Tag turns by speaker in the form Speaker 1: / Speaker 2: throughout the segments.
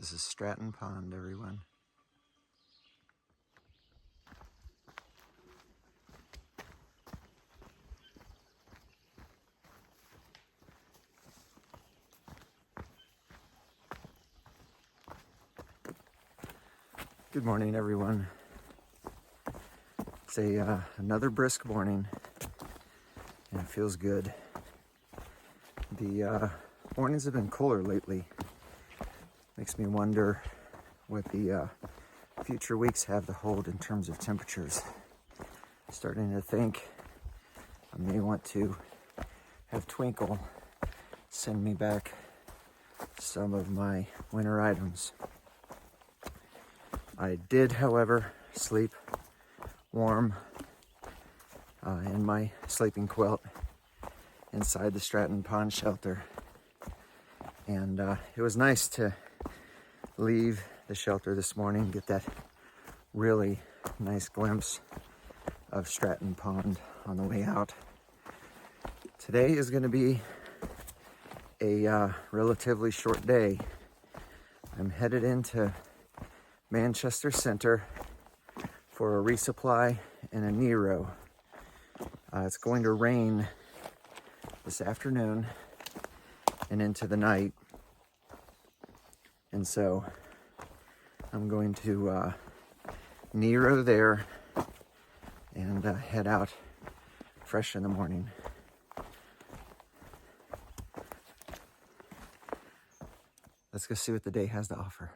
Speaker 1: This is Stratton Pond, everyone. Good morning, everyone. It's another brisk morning, and it feels good. The mornings have been cooler lately. Makes me wonder what the future weeks have to hold in terms of temperatures. Starting to think I may want to have Twinkle send me back some of my winter items. I did, however, sleep warm in my sleeping quilt inside the Stratton Pond shelter. And it was nice to leave the shelter this morning, get that really nice glimpse of Stratton Pond on the way out. Today is going to be a relatively short day. I'm headed into Manchester Center for a resupply and a NERO. It's going to rain this afternoon and into the night, and so I'm going to NERO there and head out fresh in the morning. Let's go see what the day has to offer.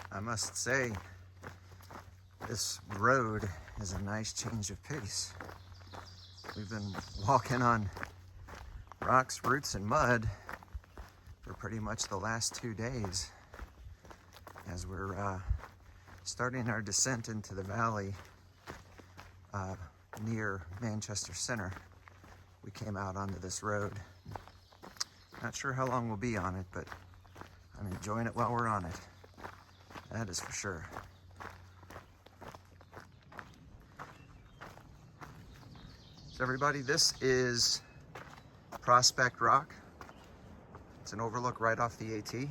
Speaker 1: I must say, this road is a nice change of pace. We've been walking on rocks, roots, and mud for pretty much the last 2 days as we're starting our descent into the valley near Manchester Center. We came out onto this road. Not sure how long we'll be on it, but I'm enjoying it while we're on it. That is for sure. So everybody, this is Prospect Rock. It's an overlook right off the AT. And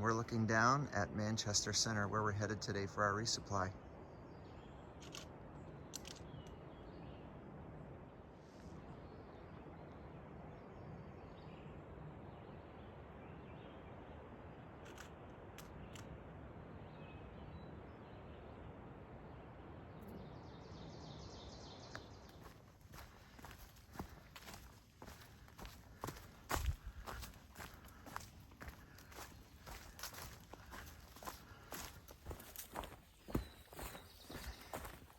Speaker 1: we're looking down at Manchester Center, where we're headed today for our resupply.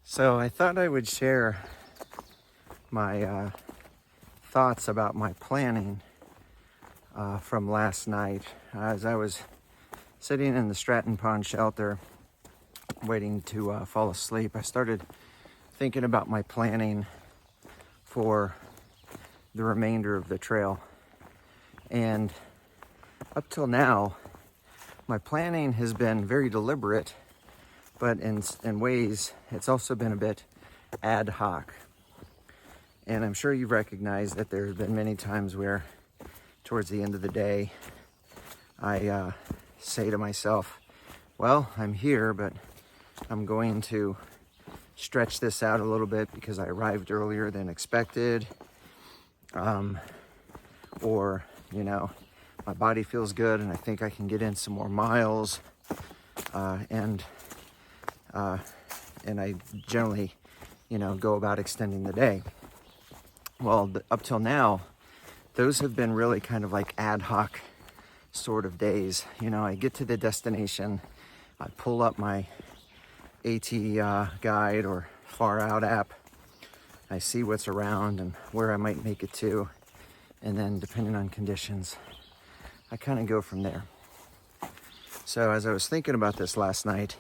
Speaker 1: So I thought I would share my thoughts about my planning from last night. As I was sitting in the Stratton Pond shelter waiting to fall asleep, I started thinking about my planning for the remainder of the trail. And up till now, my planning has been very deliberate, but in ways, it's also been a bit ad hoc. And I'm sure you've recognized that there have been many times where, towards the end of the day, I say to myself, well, I'm here, but I'm going to stretch this out a little bit because I arrived earlier than expected. Or, my body feels good and I think I can get in some more miles. And I generally, go about extending the day. Well, up till now, those have been really kind of like ad hoc sort of days. I get to the destination, I pull up my AT guide or Far Out app, I see what's around and where I might make it to, and then depending on conditions, I kind of go from there. So as I was thinking about this last night,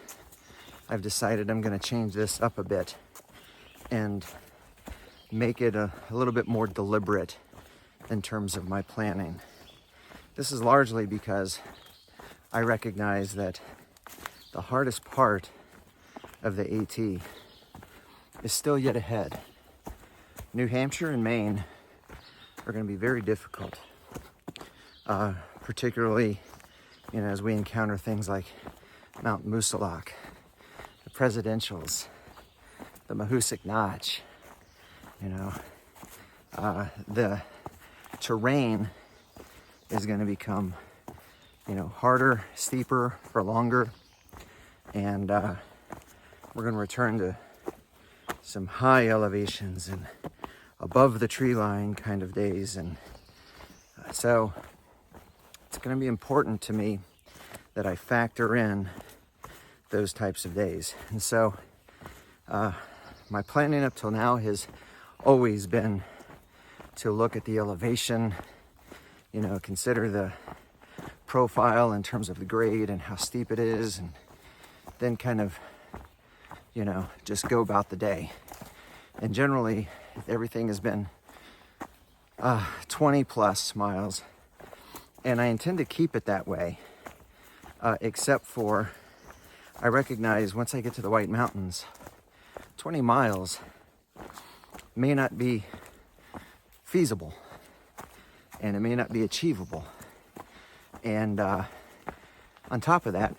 Speaker 1: I've decided I'm going to change this up a bit and make it a little bit more deliberate in terms of my planning. This is largely because I recognize that the hardest part of the AT is still yet ahead. New Hampshire and Maine are going to be very difficult, particularly, as we encounter things like Mount Moosilauke, the Presidentials, the Mahoosic Notch. The terrain is going to become, harder, steeper for longer, and we're going to return to some high elevations and above the tree line kind of days, and so it's going to be important to me that I factor in those types of days. And so my planning up till now has always been to look at the elevation, consider the profile in terms of the grade and how steep it is, and then kind of, just go about the day. And generally, everything has been 20 plus miles, and I intend to keep it that way, except for I recognize once I get to the White Mountains, 20 miles may not be feasible, and it may not be achievable. And on top of that,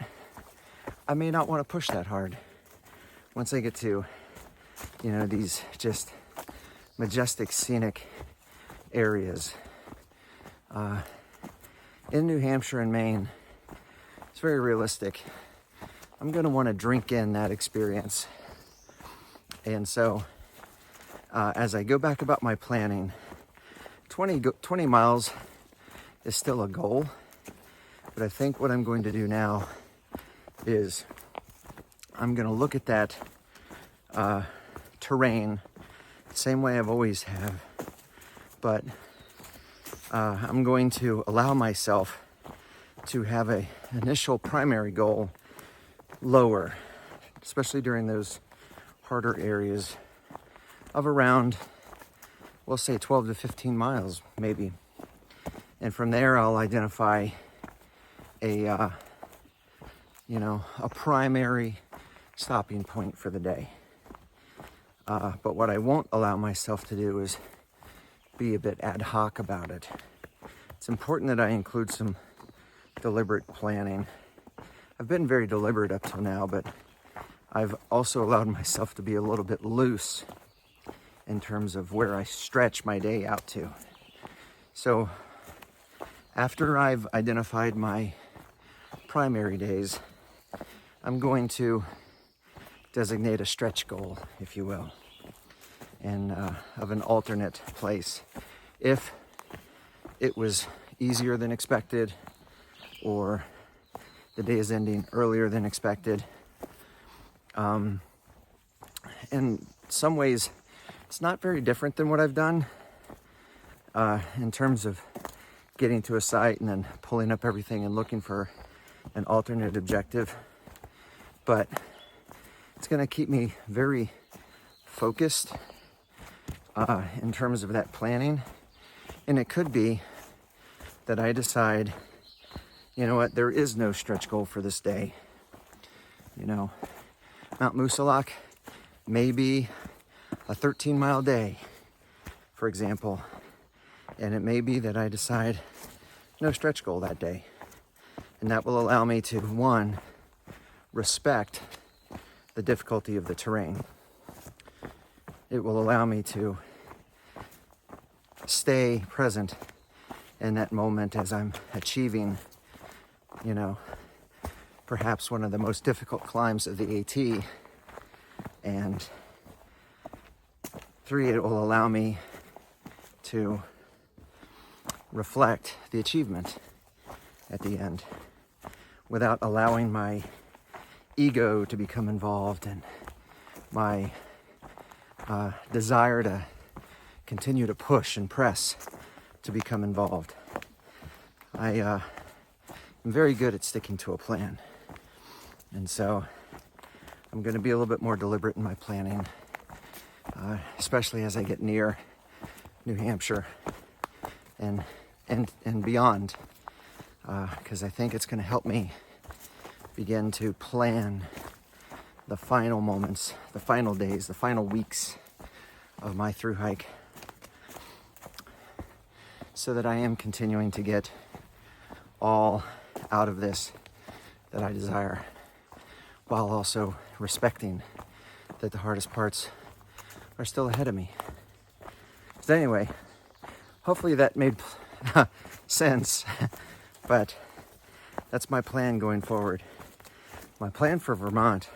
Speaker 1: I may not want to push that hard once I get to, these just majestic, scenic areas. In New Hampshire and Maine, it's very realistic. I'm going to want to drink in that experience. And so, as I go back about my planning, 20 miles is still a goal, but I think what I'm going to do now is I'm going to look at that terrain the same way I've always have, but I'm going to allow myself to have an initial primary goal lower, especially during those harder areas of around, we'll say 12 to 15 miles maybe. And from there I'll identify a primary stopping point for the day. But what I won't allow myself to do is be a bit ad hoc about it. It's important that I include some deliberate planning. I've been very deliberate up till now, but I've also allowed myself to be a little bit loose in terms of where I stretch my day out to. So after I've identified my primary days, I'm going to designate a stretch goal, if you will, and of an alternate place. If it was easier than expected, or the day is ending earlier than expected. In some ways, it's not very different than what I've done in terms of getting to a site and then pulling up everything and looking for an alternate objective. But it's going to keep me very focused in terms of that planning. And it could be that I decide, there is no stretch goal for this day. Mount Moosilauke may be a 13-mile day, for example, and it may be that I decide no stretch goal that day. And that will allow me to, one, respect the difficulty of the terrain. It will allow me to stay present in that moment as I'm achieving, perhaps one of the most difficult climbs of the AT. And 3, it will allow me to reflect the achievement at the end without allowing my ego to become involved and my desire to continue to push and press to become involved. I am very good at sticking to a plan, and so I'm going to be a little bit more deliberate in my planning, especially as I get near New Hampshire and beyond, because I think it's going to help me begin to plan the final moments, the final days, the final weeks of my through hike, so that I am continuing to get all out of this that I desire, while also respecting that the hardest parts are still ahead of me. So anyway, hopefully that made sense, but that's my plan going forward. My plan for Vermont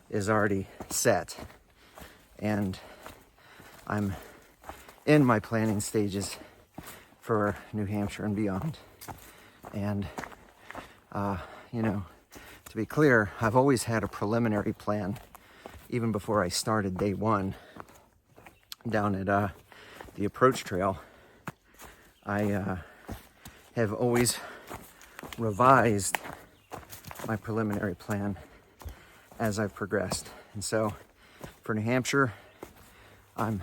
Speaker 1: is already set, and I'm in my planning stages for New Hampshire and beyond. And, to be clear, I've always had a preliminary plan, even before I started day one down at the approach trail. I have always revised my preliminary plan as I've progressed. And so for New Hampshire, I'm,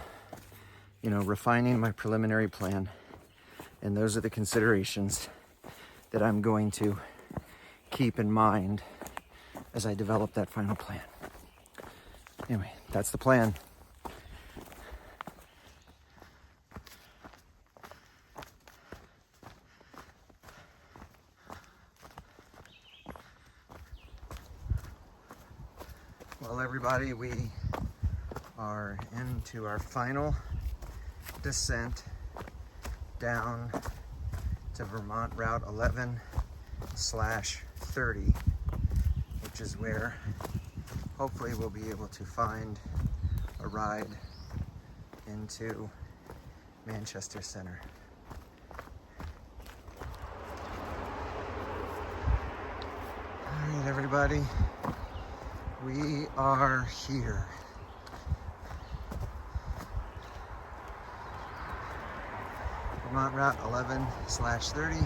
Speaker 1: refining my preliminary plan. And those are the considerations that I'm going to keep in mind as I develop that final plan. Anyway, that's the plan. Well, everybody, we are into our final descent down to Vermont Route 11/30, which is where hopefully we'll be able to find a ride into Manchester Center. All right, everybody, we are here. Vermont Route 11/30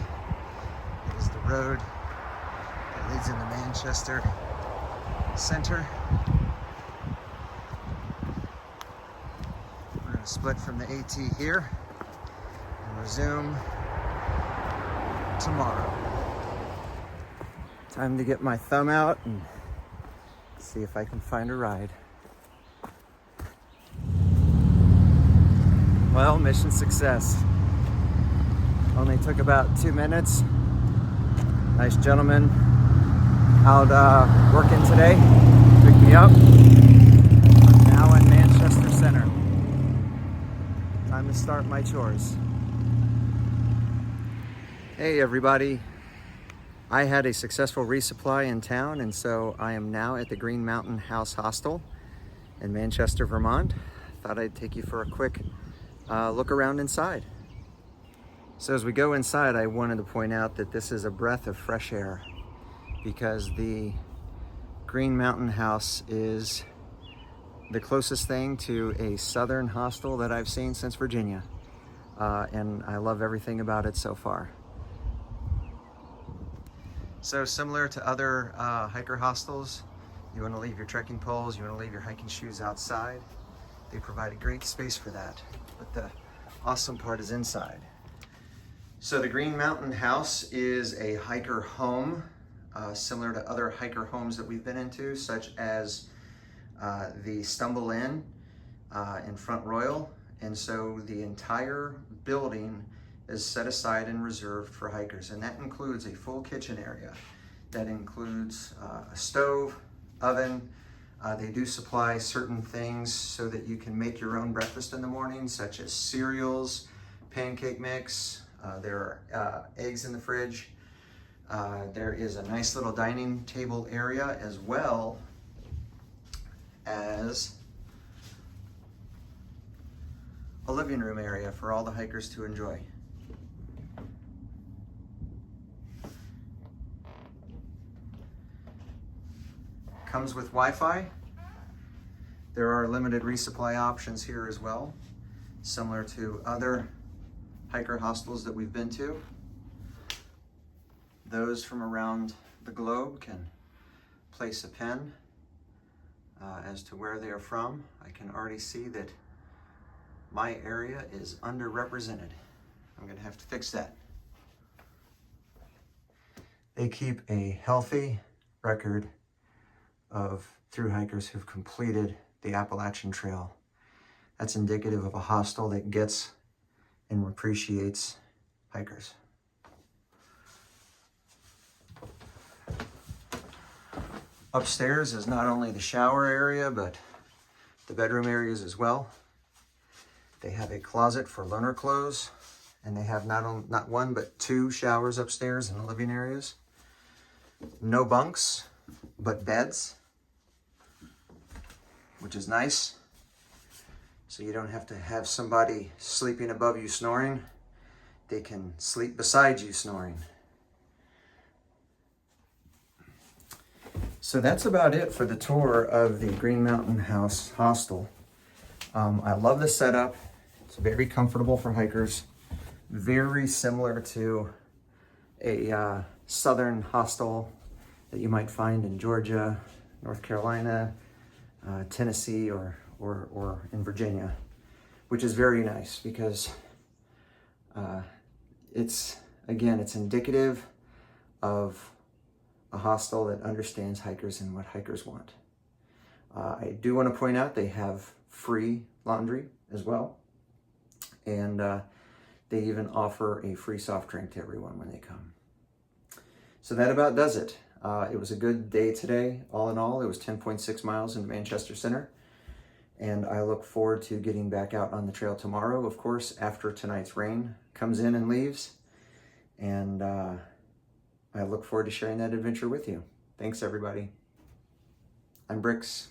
Speaker 1: is the road that leads into Manchester Center. We're going to split from the AT here and resume tomorrow. Time to get my thumb out and see if I can find a ride. Well, mission success. Only took about 2 minutes. Nice gentleman out working today. Picked me up. I'm now in Manchester Center. Time to start my chores. Hey everybody. I had a successful resupply in town, and so I am now at the Green Mountain House Hostel in Manchester, Vermont. Thought I'd take you for a quick look around inside. So as we go inside, I wanted to point out that this is a breath of fresh air, because the Green Mountain House is the closest thing to a southern hostel that I've seen since Virginia, and I love everything about it so far. So similar to other hiker hostels, you want to leave your trekking poles, you want to leave your hiking shoes outside. They provide a great space for that, but the awesome part is inside. So the Green Mountain House is a hiker home, similar to other hiker homes that we've been into, such as the Stumble Inn in Front Royal. And so the entire building is set aside and reserved for hikers, and that includes a full kitchen area. That includes a stove, oven. They do supply certain things so that you can make your own breakfast in the morning, such as cereals, pancake mix. There are eggs in the fridge. There is a nice little dining table area, as well as a living room area for all the hikers to enjoy. Comes with Wi-Fi. There are limited resupply options here as well, similar to other hiker hostels that we've been to. Those from around the globe can place a pin as to where they are from. I can already see that my area is underrepresented. I'm gonna have to fix that. They keep a healthy record of thru-hikers who've completed the Appalachian Trail. That's indicative of a hostel that gets and appreciates hikers. Upstairs is not only the shower area, but the bedroom areas as well. They have a closet for learner clothes, and they have not one, but 2 showers upstairs in the living areas. No bunks, but beds, which is nice. So you don't have to have somebody sleeping above you snoring. They can sleep beside you snoring. So that's about it for the tour of the Green Mountain House Hostel. I love the setup. It's very comfortable for hikers. Very similar to a southern hostel that you might find in Georgia, North Carolina, Tennessee, or in Virginia, which is very nice because it's indicative of a hostel that understands hikers and what hikers want. I do want to point out they have free laundry as well, and they even offer a free soft drink to everyone when they come. So that about does it. It was a good day today. All in all, it was 10.6 miles into Manchester Center, and I look forward to getting back out on the trail tomorrow, of course, after tonight's rain comes in and leaves, and I look forward to sharing that adventure with you. Thanks, everybody. I'm Bricks.